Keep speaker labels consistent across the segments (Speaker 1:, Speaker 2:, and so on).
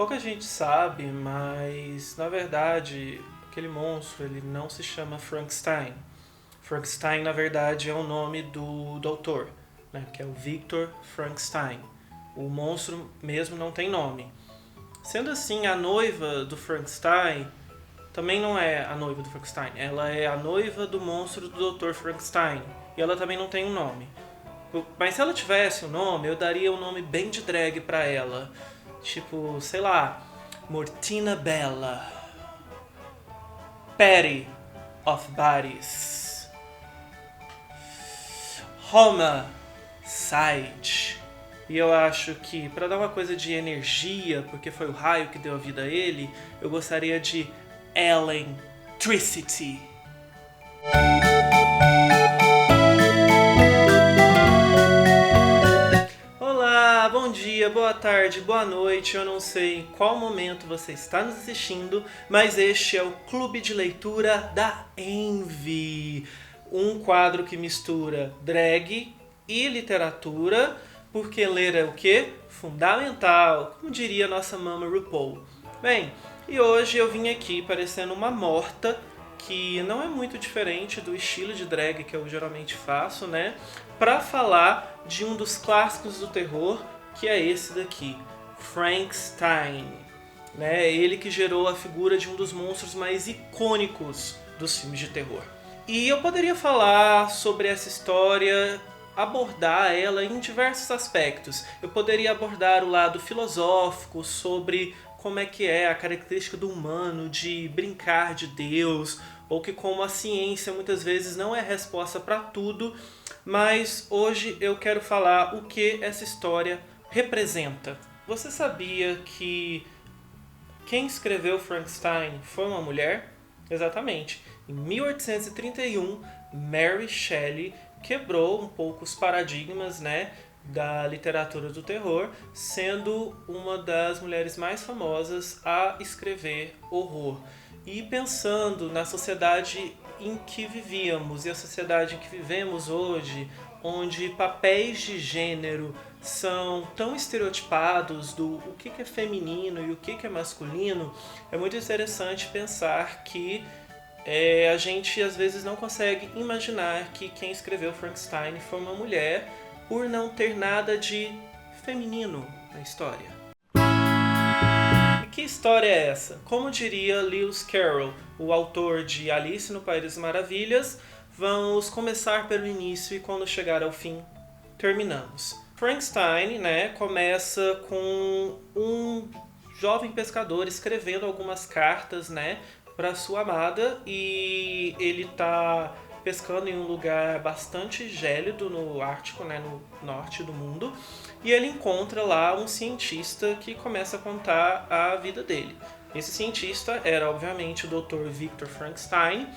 Speaker 1: Pouca gente sabe, mas na verdade aquele monstro ele não se chama Frankenstein. Frankenstein na verdade é o nome do doutor, né, que é o Victor Frankenstein. O monstro mesmo não tem nome. Sendo assim, a noiva do Frankenstein também não é a noiva do Frankenstein. Ela é a noiva do monstro do Dr. Frankenstein. E ela também não tem um nome. Mas se ela tivesse um nome, eu daria um nome bem de drag pra ela. Tipo, sei lá, Mortina Bella, Patty of Bodies, Homa Side. E eu acho que, pra dar uma coisa de energia, porque foi o raio que deu a vida a ele, eu gostaria de Electricity. Olá, bom dia, boa tarde, boa noite. Eu não sei em qual momento você está nos assistindo, mas este é o Clube de Leitura da Envy. Um quadro que mistura drag e literatura, porque ler é o quê? Fundamental, como diria nossa mama RuPaul. Bem, e hoje eu vim aqui parecendo uma morta, que não é muito diferente do estilo de drag que eu geralmente faço, né? Pra falar de um dos clássicos do terror, que é esse daqui, Frankenstein. Né? Ele que gerou a figura de um dos monstros mais icônicos dos filmes de terror. E eu poderia falar sobre essa história, abordar ela em diversos aspectos. Eu poderia abordar o lado filosófico sobre como é que é a característica do humano de brincar de Deus, ou que como a ciência muitas vezes não é resposta para tudo, mas hoje eu quero falar o que essa história representa. Você sabia que quem escreveu Frankenstein foi uma mulher? Exatamente. Em 1831, Mary Shelley quebrou um pouco os paradigmas, né, da literatura do terror, sendo uma das mulheres mais famosas a escrever horror. E pensando na sociedade em que vivíamos e a sociedade em que vivemos hoje, onde papéis de gênero são tão estereotipados do o que é feminino e o que é masculino, é muito interessante pensar que a gente às vezes não consegue imaginar que quem escreveu Frankenstein foi uma mulher por não ter nada de feminino na história. E que história é essa? Como diria Lewis Carroll, o autor de Alice no País das Maravilhas, vamos começar pelo início e quando chegar ao fim, terminamos. Frankenstein, né, começa com um jovem pescador escrevendo algumas cartas, né, para sua amada, e ele tá pescando em um lugar bastante gélido no Ártico, né, no norte do mundo, e ele encontra lá um cientista que começa a contar a vida dele. Esse cientista era, obviamente, o Dr. Victor Frankenstein,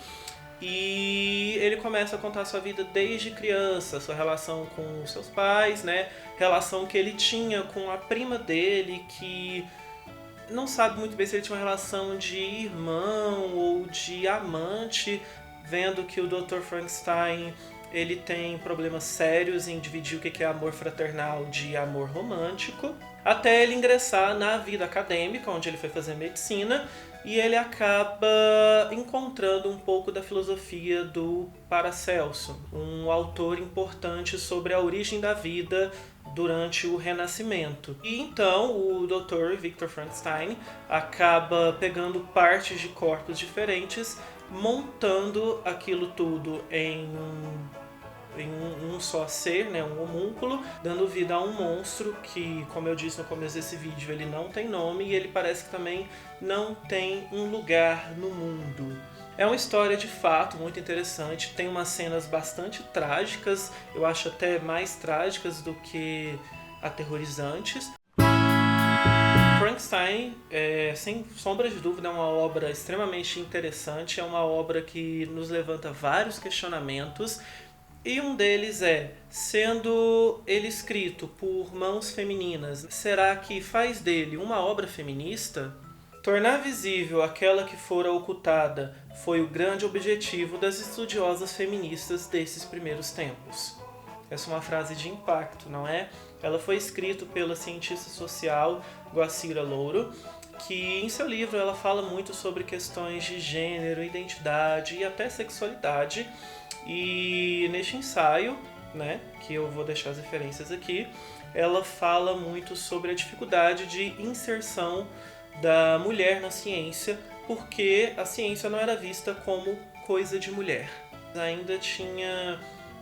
Speaker 1: e ele começa a contar sua vida desde criança, sua relação com os seus pais, né? Relação que ele tinha com a prima dele, que não sabe muito bem se ele tinha uma relação de irmão ou de amante, vendo que o Dr. Frankenstein ele tem problemas sérios em dividir o que é amor fraternal de amor romântico, até ele ingressar na vida acadêmica, onde ele foi fazer medicina, e ele acaba encontrando um pouco da filosofia do Paracelso, um autor importante sobre a origem da vida durante o Renascimento. E então o Dr. Victor Frankenstein acaba pegando partes de corpos diferentes, montando aquilo tudo em um só ser, né, um homúnculo, dando vida a um monstro que, como eu disse no começo desse vídeo, ele não tem nome e ele parece que também não tem um lugar no mundo. É uma história de fato muito interessante, tem umas cenas bastante trágicas, eu acho até mais trágicas do que aterrorizantes. Frankenstein, sem sombra de dúvida, é uma obra extremamente interessante, é uma obra que nos levanta vários questionamentos, e um deles é, sendo ele escrito por mãos femininas, será que faz dele uma obra feminista? Tornar visível aquela que fora ocultada foi o grande objetivo das estudiosas feministas desses primeiros tempos. Essa é uma frase de impacto, não é? Ela foi escrita pela cientista social Guacira Louro, que em seu livro ela fala muito sobre questões de gênero, identidade e até sexualidade. E neste ensaio, né, que eu vou deixar as referências aqui, ela fala muito sobre a dificuldade de inserção da mulher na ciência, porque a ciência não era vista como coisa de mulher. Ainda tinha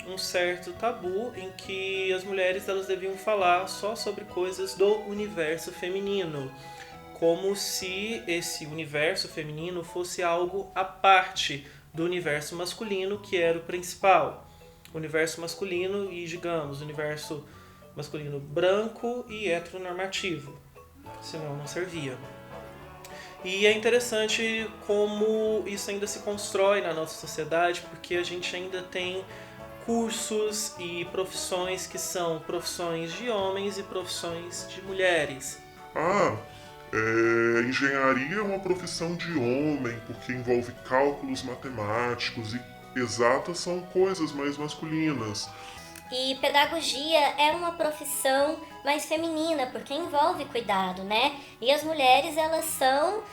Speaker 1: um certo tabu em que as mulheres elas deviam falar só sobre coisas do universo feminino, como se esse universo feminino fosse algo à parte do universo masculino, que era o principal. O universo masculino e, digamos, o universo masculino branco e heteronormativo, senão não servia. E é interessante como isso ainda se constrói na nossa sociedade, porque a gente ainda tem cursos e profissões que são profissões de homens e profissões de mulheres.
Speaker 2: Engenharia é uma profissão de homem, porque envolve cálculos matemáticos, e exatas são coisas mais masculinas.
Speaker 3: E pedagogia é uma profissão mais feminina, porque envolve cuidado, né? E as mulheres, elas são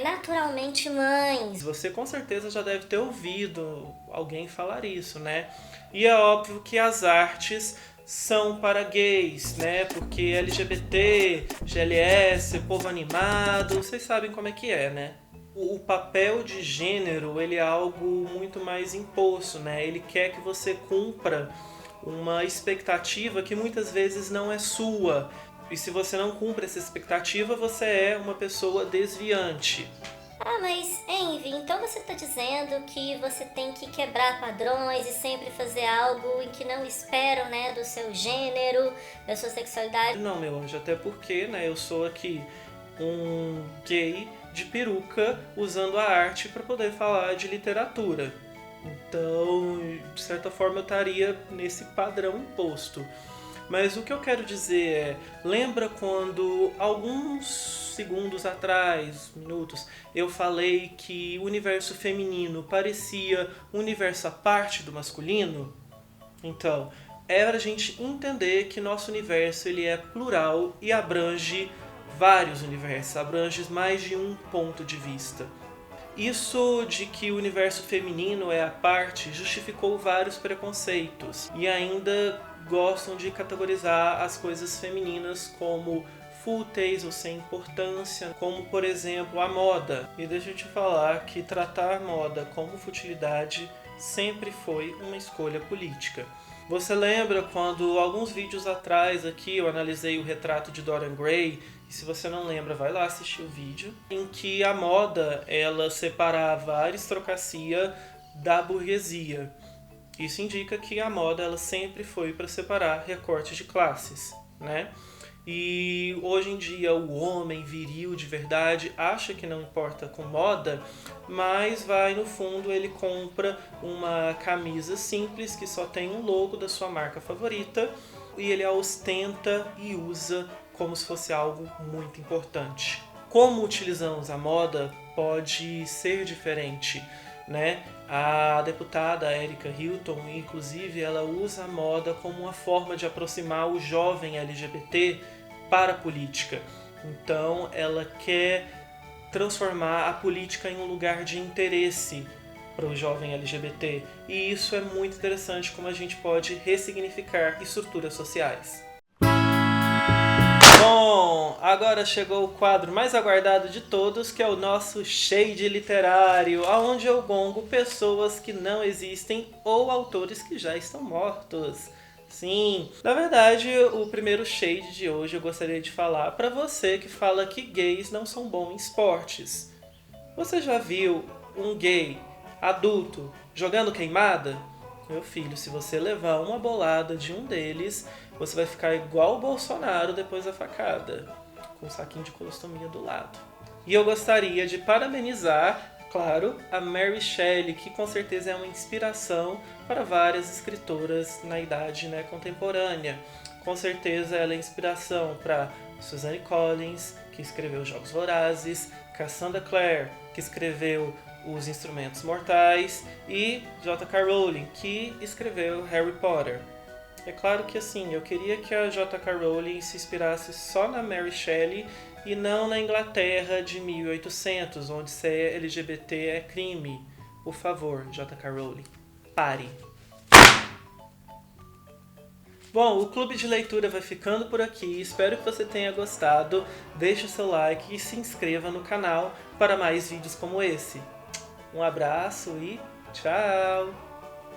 Speaker 3: naturalmente mães.
Speaker 1: Você com certeza já deve ter ouvido alguém falar isso, né? E é óbvio que as artes são para gays, né? Porque LGBT, GLS, povo animado, vocês sabem como é que é, né? O papel de gênero, ele é algo muito mais imposto, né? Ele quer que você cumpra uma expectativa que muitas vezes não é sua. E se você não cumpre essa expectativa, você é uma pessoa desviante.
Speaker 3: Mas Envy, então você está dizendo que você tem que quebrar padrões e sempre fazer algo em que não esperam, né, do seu gênero, da sua sexualidade?
Speaker 1: Não, meu anjo, até porque, né, eu sou aqui um gay de peruca usando a arte para poder falar de literatura. Então, de certa forma, eu estaria nesse padrão imposto. Mas o que eu quero dizer é, lembra quando alguns segundos atrás, minutos, eu falei que o universo feminino parecia um universo à parte do masculino? Então, era a gente entender que nosso universo ele é plural e abrange vários universos, abrange mais de um ponto de vista. Isso de que o universo feminino é à parte justificou vários preconceitos e ainda gostam de categorizar as coisas femininas como fúteis ou sem importância, como por exemplo a moda. E deixa eu te falar que tratar a moda como futilidade sempre foi uma escolha política. Você lembra quando alguns vídeos atrás aqui eu analisei o retrato de Dorian Gray? E se você não lembra, vai lá assistir o vídeo, em que a moda ela separava a aristocracia da burguesia. Isso indica que a moda ela sempre foi para separar recortes de classes, né? E hoje em dia o homem viril de verdade acha que não importa com moda, mas vai no fundo, ele compra uma camisa simples que só tem um logo da sua marca favorita e ele a ostenta e usa como se fosse algo muito importante. Como utilizamos a moda pode ser diferente, né? A deputada Erika Hilton, inclusive, ela usa a moda como uma forma de aproximar o jovem LGBT para a política. Então, ela quer transformar a política em um lugar de interesse para o jovem LGBT. E isso é muito interessante como a gente pode ressignificar estruturas sociais. Bom, agora chegou o quadro mais aguardado de todos, que é o nosso Shade Literário, onde eu gongo pessoas que não existem ou autores que já estão mortos. Sim, na verdade, o primeiro shade de hoje eu gostaria de falar para você que fala que gays não são bons em esportes. Você já viu um gay adulto jogando queimada? Meu filho, se você levar uma bolada de um deles, você vai ficar igual o Bolsonaro depois da facada, com um saquinho de colostomia do lado. E eu gostaria de parabenizar, claro, a Mary Shelley, que com certeza é uma inspiração para várias escritoras na idade, né, contemporânea. Com certeza ela é inspiração para Suzanne Collins, que escreveu Jogos Vorazes, Cassandra Clare, que escreveu Os Instrumentos Mortais, e J.K. Rowling, que escreveu Harry Potter. É claro que assim, eu queria que a J.K. Rowling se inspirasse só na Mary Shelley e não na Inglaterra de 1800, onde ser LGBT é crime. Por favor, J.K. Rowling, pare. Bom, o clube de leitura vai ficando por aqui. Espero que você tenha gostado. Deixe o seu like e se inscreva no canal para mais vídeos como esse. Um abraço e tchau!